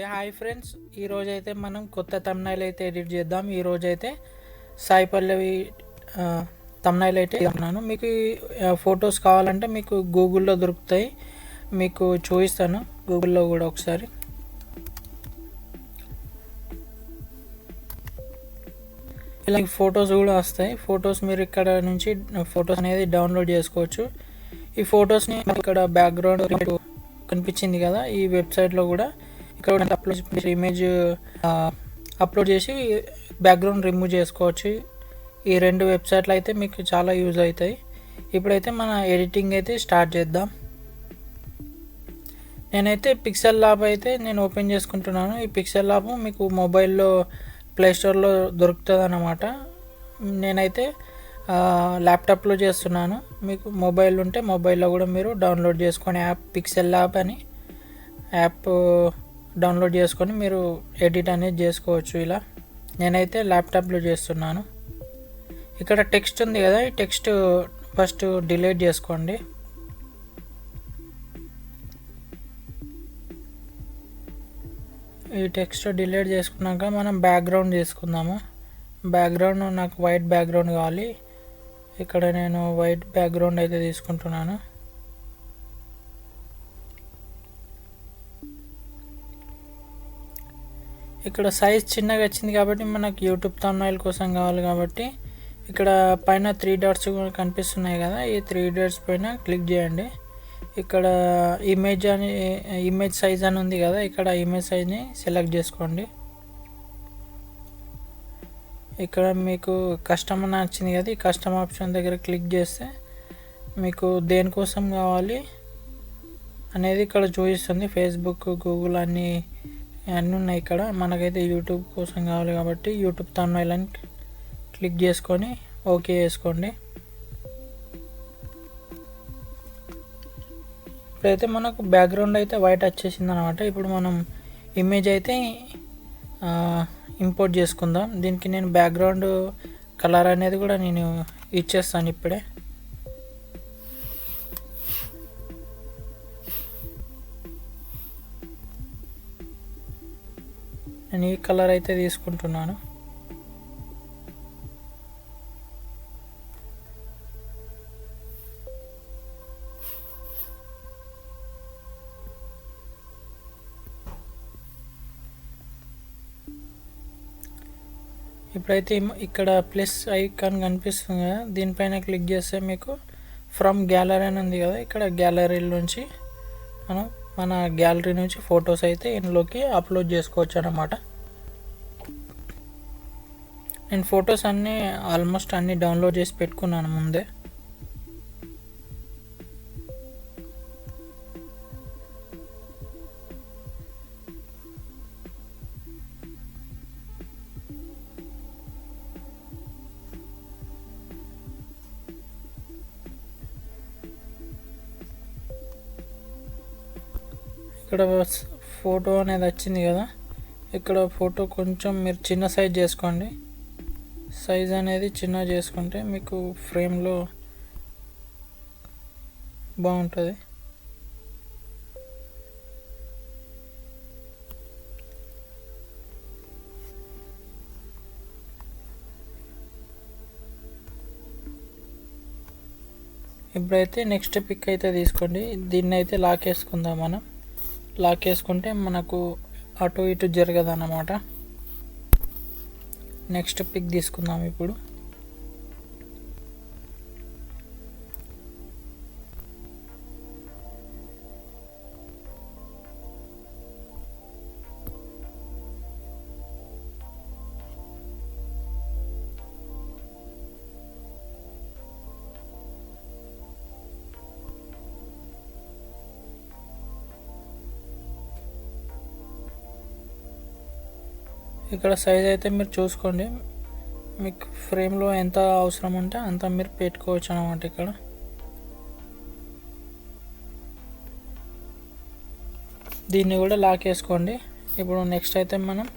Hi friends, ఈరోజైతే మనం కొత్త తమ్నైల్ అయితే ఎడిట్ చేద్దాం. ఈరోజైతే సాయి పల్లవి తమ్నైల్ అయితే ఇస్తున్నాను. మీకు ఫొటోస్ కావాలంటే మీకు గూగుల్లో దొరుకుతాయి, మీకు చూపిస్తాను గూగుల్లో కూడా ఒకసారి. ఇలా ఫొటోస్ కూడా వస్తాయి. ఫొటోస్ మీరు ఇక్కడ నుంచి ఫొటోస్ అనేది డౌన్లోడ్ చేసుకోవచ్చు. ఈ ఫొటోస్ని ఇక్కడ బ్యాక్గ్రౌండ్ కనిపించింది కదా, ఈ వెబ్సైట్లో కూడా ఇక్కడ అప్లోడ్ ఇమేజ్ అప్లోడ్ చేసి బ్యాక్గ్రౌండ్ రిమూవ్ చేసుకోవచ్చు. ఈ రెండు వెబ్సైట్లు అయితే మీకు చాలా యూజ్ అవుతాయి. ఇప్పుడైతే మన ఎడిటింగ్ అయితే స్టార్ట్ చేద్దాం. నేనైతే పిక్సెల్ ల్యాబ్ అయితే నేను ఓపెన్ చేసుకుంటున్నాను. ఈ పిక్సెల్ ల్యాబ్ మీకు మొబైల్లో ప్లేస్టోర్లో దొరుకుతుంది అన్నమాట. నేనైతే ల్యాప్టాప్లో చేస్తున్నాను. మీకు మొబైల్ ఉంటే మొబైల్లో కూడా మీరు డౌన్లోడ్ చేసుకొని యాప్ పిక్సెల్ ల్యాబ్ అని యాప్ డౌన్లోడ్ చేసుకొని మీరు ఎడిట్ అనేది చేసుకోవచ్చు. ఇలా నేనైతే ల్యాప్టాప్లో చేస్తున్నాను. ఇక్కడ టెక్స్ట్ ఉంది కదా, ఈ టెక్స్ట్ ఫస్ట్ డిలీట్ చేసుకోండి. ఈ టెక్స్ట్ డిలీట్ చేసుకున్నాక మనం బ్యాక్గ్రౌండ్ తీసుకుందాము. బ్యాక్గ్రౌండ్ నాకు వైట్ బ్యాక్గ్రౌండ్ కావాలి. ఇక్కడ నేను వైట్ బ్యాక్గ్రౌండ్ అయితే తీసుకుంటున్నాను. ఇక్కడ సైజ్ చిన్నగా వచ్చింది కాబట్టి మనకు యూట్యూబ్ థంబ్నైల్ కోసం కావాలి కాబట్టి ఇక్కడ పైన 3 డాట్స్ కనిపిస్తున్నాయి కదా, ఈ 3 డాట్స్ పైన క్లిక్ చేయండి. ఇక్కడ ఇమేజ్ సైజ్ అని ఉంది కదా, ఇక్కడ ఇమేజ్ సైజ్ని సెలెక్ట్ చేసుకోండి. ఇక్కడ మీకు కస్టమ్ అని వచ్చింది కదా, ఈ కస్టమ్ ఆప్షన్ దగ్గర క్లిక్ చేస్తే మీకు దేనికోసం కావాలి అనేది ఇక్కడ చూపిస్తుంది. ఫేస్బుక్, గూగుల్ అన్నీ ఉన్నాయి. ఇక్కడ మనకైతే యూట్యూబ్ కోసం కావాలి కాబట్టి యూట్యూబ్ థంబ్నైల్ అని క్లిక్ చేసుకొని ఓకే చేసుకోండి. ఇప్పుడైతే మనకు బ్యాక్గ్రౌండ్ అయితే వైట్ వచ్చేసింది అనమాట. ఇప్పుడు మనం ఇమేజ్ అయితే ఇంపోర్ట్ చేసుకుందాం. దీనికి నేను బ్యాక్గ్రౌండ్ కలర్ అనేది కూడా నేను ఇచ్చేస్తాను ఇప్పుడే. నేను ఈ కలర్ అయితే తీసుకుంటున్నాను. ఇప్పుడైతే ఇక్కడ ప్లస్ ఐకాన్ కనిపిస్తుంది కదా, దీనిపైన క్లిక్ చేస్తే మీకు ఫ్రమ్ గ్యాలరీ అని ఉంది కదా, ఇక్కడ గ్యాలరీలోంచి మనం మన గ్యాలరీ నుంచి ఫొటోస్ అయితే ఇందులోకి అప్లోడ్ చేసుకోవచ్చు అన్నమాట. నేను ఫొటోస్ అన్నీ ఆల్మోస్ట్ అన్నీ డౌన్లోడ్ చేసి పెట్టుకున్నాను ముందే. ఇక్కడ ఫోటో అనేది వచ్చింది కదా, ఇక్కడ ఫోటో కొంచెం మీరు చిన్న సైజ్ చేసుకోండి. సైజ్ అనేది చిన్న చేసుకుంటే మీకు ఫ్రేమ్లో బాగుంటుంది. ఇప్పుడైతే నెక్స్ట్ పిక్ అయితే తీసుకోండి. దీన్ని అయితే లాక్ వేసుకుందాం. మనం లాక్ వేసుకుంటే మనకు అటు ఇటు జరగదు అన్నమాట. నెక్స్ట్ పిక్ తీసుకుందాం ఇప్పుడు. ఇక్కడ సైజ్ అయితే మీరు చూసుకోండి, మీకు ఫ్రేమ్లో ఎంత అవసరం ఉంటే అంత మీరు పెట్టుకోవచ్చు అన్నమాట. ఇక్కడ దీన్ని కూడా లాక్ వేసుకోండి. ఇప్పుడు నెక్స్ట్ అయితే మనం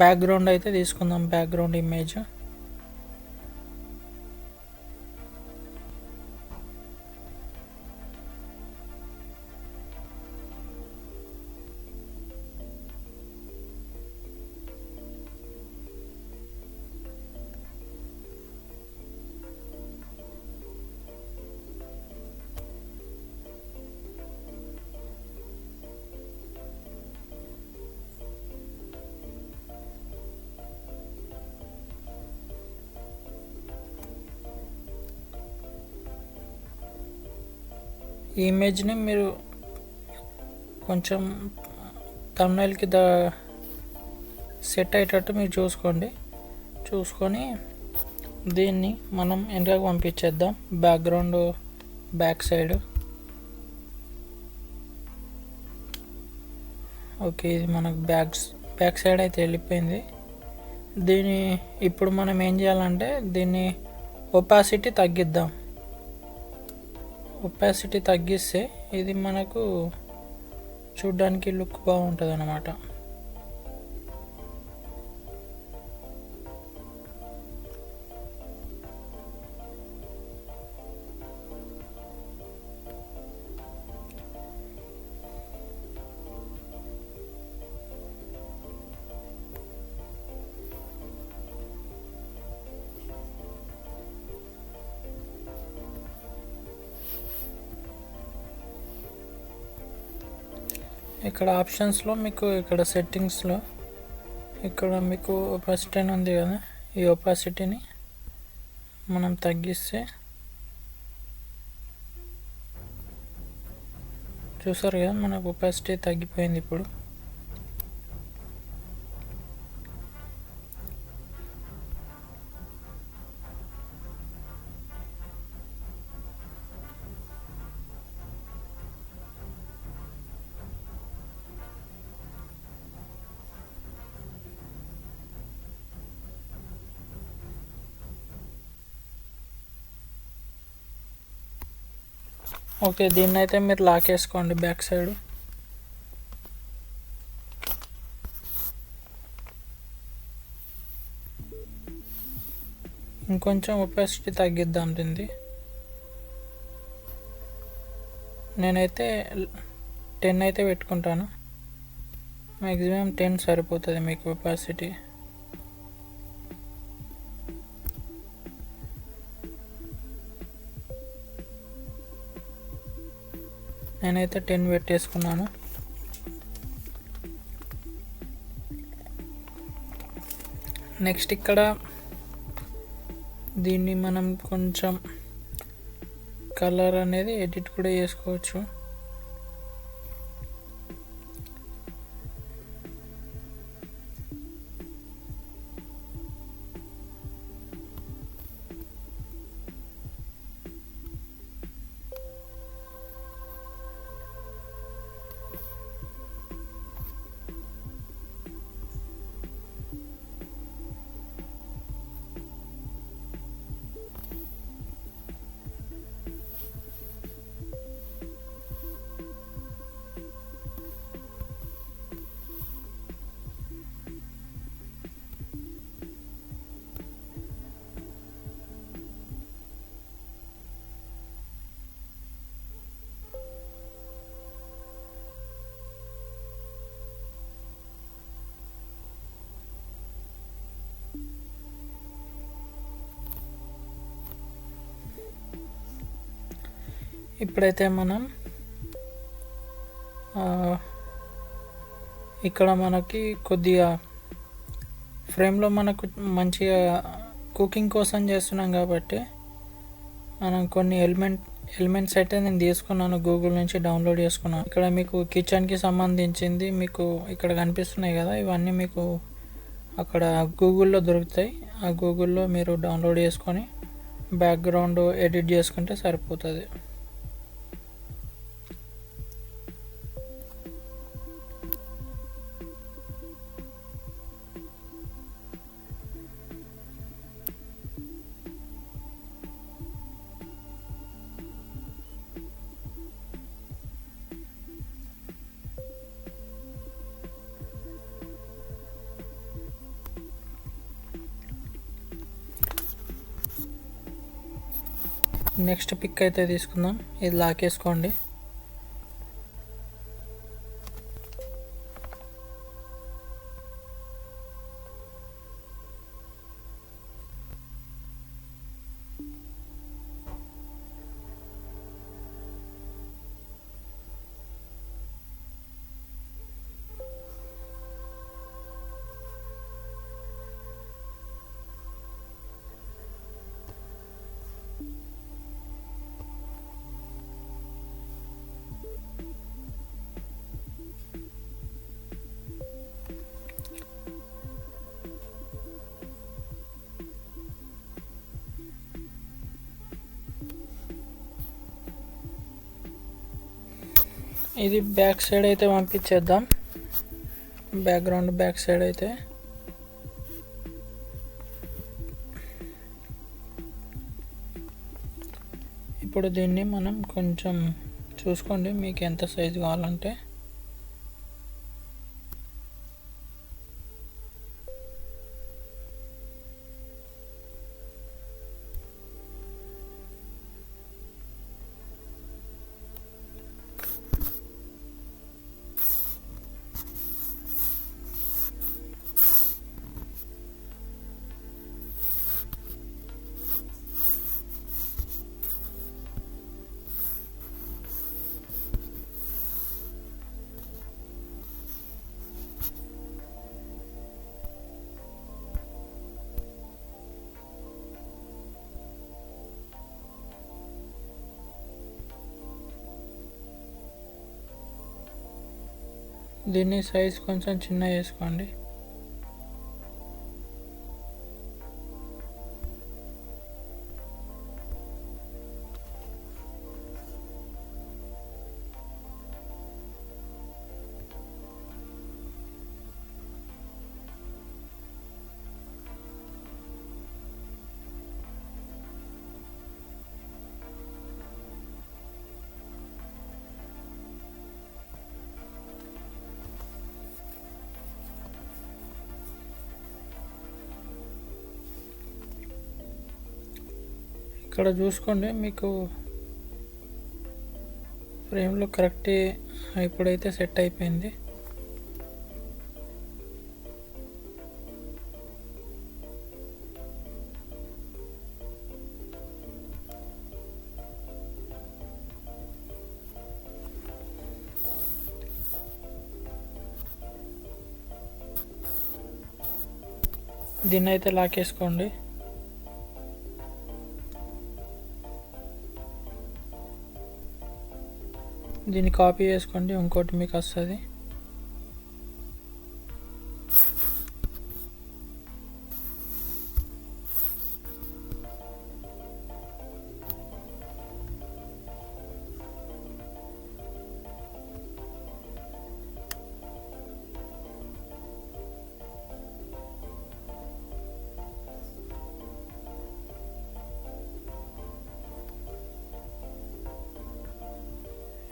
బ్యాక్గ్రౌండ్ అయితే తీసుకుందాం. బ్యాక్గ్రౌండ్ ఇమేజ్ ఈ ఇమేజ్ని మీరు కొంచెం థంబ్నెయిల్కి సెట్ అయ్యేటట్టు మీరు చూసుకొని దీన్ని మనం వెనకకు పంపించేద్దాం. Background back side. ఓకే, ఇది మనకు బ్యాక్ సైడ్ అయితే వెళ్ళిపోయింది. ఇప్పుడు మనం ఏం చేయాలంటే దీన్ని ఒపాసిటీ తగ్గిద్దాం. ఒపాసిటీ తగ్గిస్తే ఇది మనకు చూడ్డానికి లుక్ బాగుంటుంది అన్నమాట. ఇక్కడ ఆప్షన్స్లో మీకు ఇక్కడ సెట్టింగ్స్లో ఇక్కడ మీకు ఒపాసిటీ అని ఉంది కదా, ఈ ఒపాసిటీని మనం తగ్గిస్తే చూసారు కదా మనకు ఒపాసిటీ తగ్గిపోయింది. ఇప్పుడు ఓకే, దీన్ని అయితే మీరు లాక్ వేసుకోండి బ్యాక్ సైడ్. ఇంకొంచెం ఒపాసిటీ తగ్గిద్దాం దీన్ని. నేనైతే 10 అయితే పెట్టుకుంటాను. మ్యాక్సిమం 10 సరిపోతుంది మీకు ఒపాసిటీ. నేనైతే 10 పెట్టేసుకున్నాను. నెక్స్ట్ ఇక్కడ దీన్ని మనం కొంచెం కలర్ అనేది ఎడిట్ కూడా చేసుకోవచ్చు. ఇప్పుడైతే మనం ఇక్కడ మనకి కొద్దిగా ఫ్రేమ్లో మనకు మంచిగా కుకింగ్ కోసం చేస్తున్నాం కాబట్టి మనం కొన్ని ఎలిమెంట్స్ అయితే నేను తీసుకున్నాను, గూగుల్ నుంచి డౌన్లోడ్ చేసుకున్నాను. ఇక్కడ మీకు కిచెన్కి సంబంధించింది మీకు ఇక్కడ కనిపిస్తున్నాయి కదా, ఇవన్నీ మీకు అక్కడ గూగుల్లో దొరుకుతాయి. ఆ గూగుల్లో మీరు డౌన్లోడ్ చేసుకొని బ్యాక్గ్రౌండ్ ఎడిట్ చేసుకుంటే సరిపోతుంది. నెక్స్ట్ పిక్ అయితే తీసుకుందాం. ఇది లాకేసుకోండి. ఇది బ్యాక్ సైడ్ అయితే పంపించేద్దాం. బ్యాక్గ్రౌండ్ బ్యాక్ సైడ్ అయితే ఇప్పుడు దీన్ని మనం కొంచెం చూసుకోండి మీకు ఎంత సైజు కావాలంటే. దీన్ని సైజ్ కొంచెం చిన్న చేసుకోండి. ఇక్కడ చూసుకోండి మీకు ఫ్రేమ్లో కరెక్ట్ ఇప్పుడైతే సెట్ అయిపోయింది. దీన్ని అయితే లాకేసుకోండి. దీన్ని కాపీ చేసుకోండి, ఇంకోటి మీకు వస్తుంది.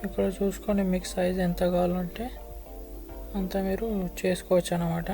ఇక్కడ చూసుకోండి మీకు సైజ్ ఎంత కావాలంటే అంత మీరు చేసుకోవచ్చు అన్నమాట.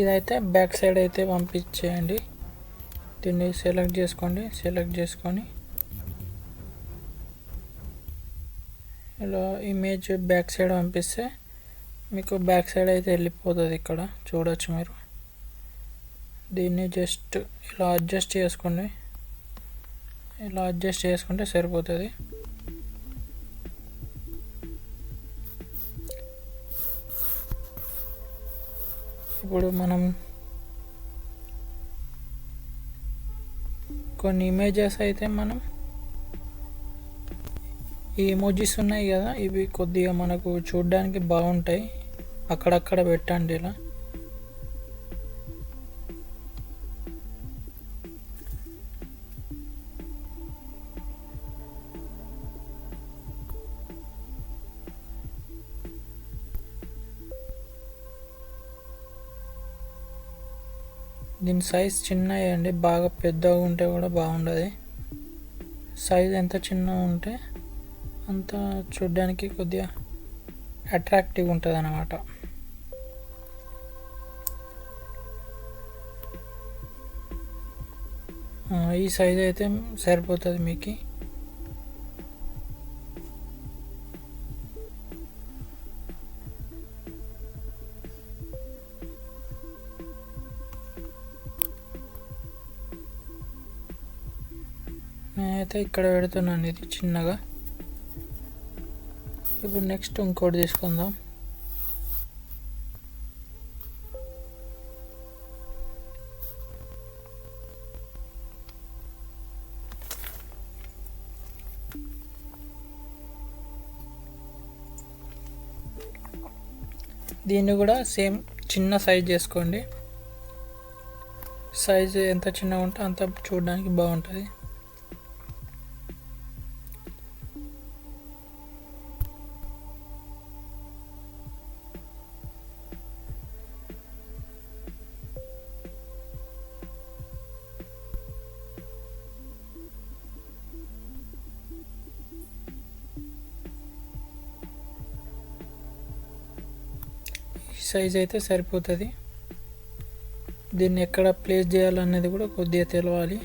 ఇదైతే బ్యాక్ సైడ్ అయితే పంపించేయండి. దీన్ని సెలెక్ట్ చేసుకోండి. సెలెక్ట్ చేసుకొని ఇలా ఇమేజ్ బ్యాక్ సైడ్ పంపిస్తే మీకు బ్యాక్ సైడ్ అయితే వెళ్ళిపోతుంది. ఇక్కడ చూడొచ్చు మీరు. దీన్ని జస్ట్ ఇలా అడ్జస్ట్ చేసుకోండి. ఇలా అడ్జస్ట్ చేసుకుంటే సరిపోతుంది. ఇప్పుడు మనం కొన్ని ఇమేజెస్ అయితే మనం ఈ ఎమోజీస్ ఉన్నాయి కదా, ఇవి కొద్దిగా మనకు చూడడానికి బాగుంటాయి. అక్కడక్కడ పెట్టండి ఇలా. దీని సైజ్ చిన్న వేయండి, బాగా పెద్దగా ఉంటే కూడా బాగుండదు. సైజ్ ఎంత చిన్నగా ఉంటే అంత చూడ్డానికి కొద్దిగా అట్రాక్టివ్ ఉంటుంది అన్నమాట. ఈ సైజ్ అయితే సరిపోతుంది మీకు. నేనైతే ఇక్కడ పెడుతున్నాను ఇది చిన్నగా. ఇప్పుడు నెక్స్ట్ ఇంకోటి తీసుకుందాం. దీన్ని కూడా సేమ్ చిన్న సైజ్ చేసుకోండి. సైజు ఎంత చిన్నగా ఉంటే అంత చూడడానికి బాగుంటుంది. సైజ్ అయితే సరిపోతుంది. దీన్ని ఎక్కడ ప్లేస్ చేయాలనేది కూడా కొద్దిగా తెలవాలి.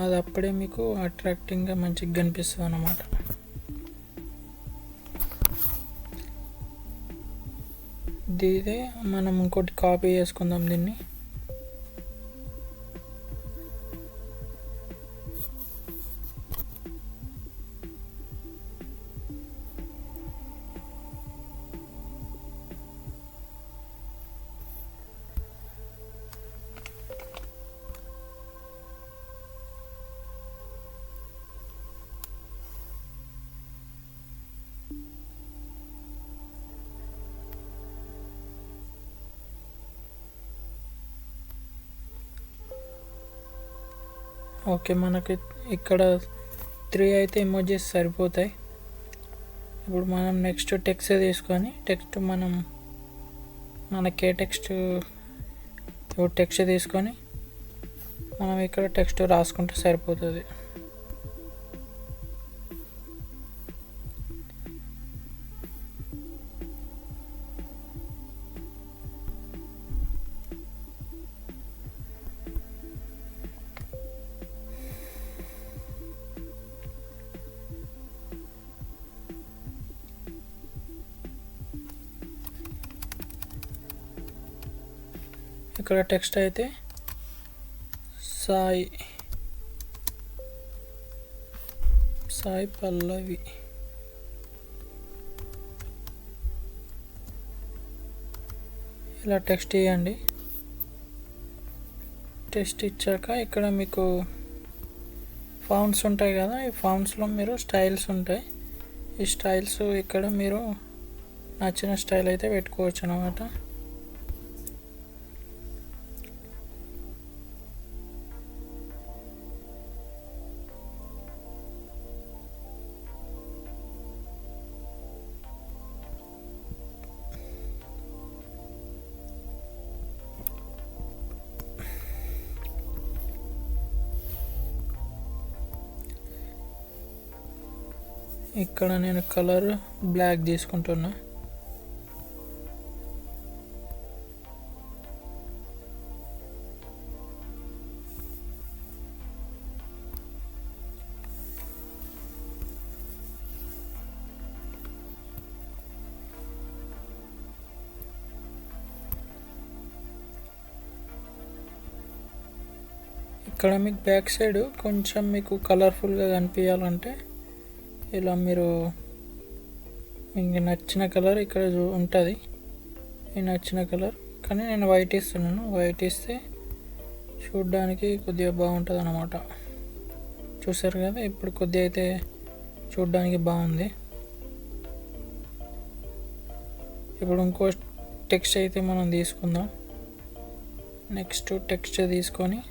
అది అప్పుడే మీకు అట్రాక్టింగ్గా మంచిగా కనిపిస్తుంది అన్నమాట. ఇదే మనం ఇంకోటి కాపీ చేసుకుందాం దీన్ని. ఓకే, మనకి ఇక్కడ 3 అయితే ఎమోజీస్ సరిపోతాయి. ఇప్పుడు మనం నెక్స్ట్ టెక్స్ట్ తీసుకొని మనకే టెక్స్ట్ తీసుకొని మనం ఇక్కడ టెక్స్ట్ రాసుకుంటే సరిపోతుంది. ఇక్కడ టెక్స్ట్ అయితే సాయి పల్లవి. ఇలా టెక్స్ట్ ఇవ్వండి. టెక్స్ట్ ఇచ్చాక ఇక్కడ మీకు ఫాంట్స్ ఉంటాయి కదా, ఈ ఫాంట్స్లో మీరు స్టైల్స్ ఉంటాయి. ఈ స్టైల్స్ ఇక్కడ మీరు నచ్చిన స్టైల్ అయితే పెట్టుకోవచ్చు అన్నమాట. ఇక్కడ నేను కలర్ బ్లాక్ తీసుకుంటున్నా. ఇక్కడ మీకు బ్యాక్ సైడ్ కొంచెం మీకు కలర్ఫుల్గా కనిపించాలంటే ఇలా మీరు మీకు నచ్చిన కలర్ ఇక్కడ ఉంటుంది. ఈ నచ్చిన కలర్ కానీ నేను వైట్ ఇస్తున్నాను. వైట్ ఇస్తే చూడడానికి కొద్దిగా బాగుంటుంది అన్నమాట. చూసారు కదా, ఇప్పుడు కొద్దిగా అయితే చూడడానికి బాగుంది. ఇప్పుడు ఇంకో టెక్స్ట్ అయితే మనం తీసుకుందాం. నెక్స్ట్ టెక్స్ట్ తీసుకొని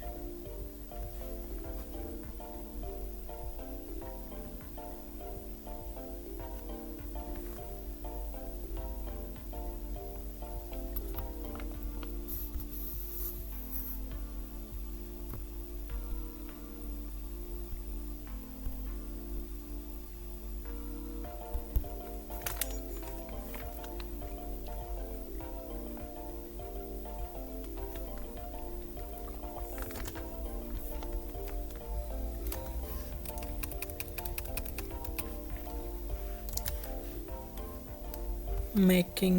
making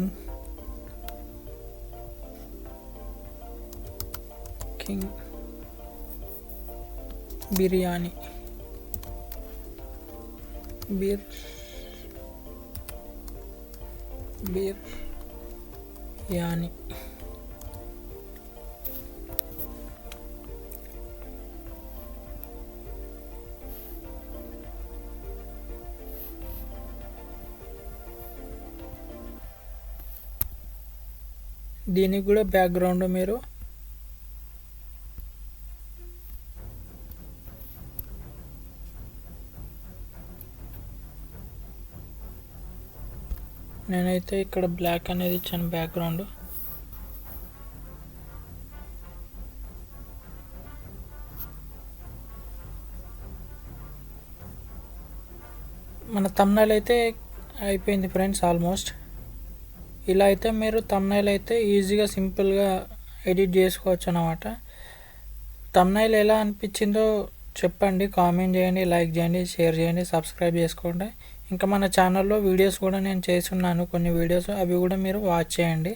king బిర్యానీ బిర్యానీ. దీనికి కూడా బ్యాక్గ్రౌండ్ మీరు నేనైతే ఇక్కడ బ్లాక్ అనేది ఇచ్చాను బ్యాక్గ్రౌండ్. మన థంబ్నెయిల్ అయితే అయిపోయింది ఫ్రెండ్స్ ఆల్మోస్ట్. ఇలా అయితే మీరు థంబ్నెయిల్ అయితే ఈజీగా సింపుల్గా ఎడిట్ చేసుకోవచ్చు అన్నమాట. థంబ్నెయిల్ ఎలా అనిపించిందో చెప్పండి, కామెంట్ చేయండి, లైక్ చేయండి, షేర్ చేయండి, సబ్స్క్రైబ్ చేసుకోండి. ఇంకా మన ఛానల్లో వీడియోస్ కూడా నేను చేస్తున్నాను, కొన్ని వీడియోస్, అవి కూడా మీరు వాచ్ చేయండి.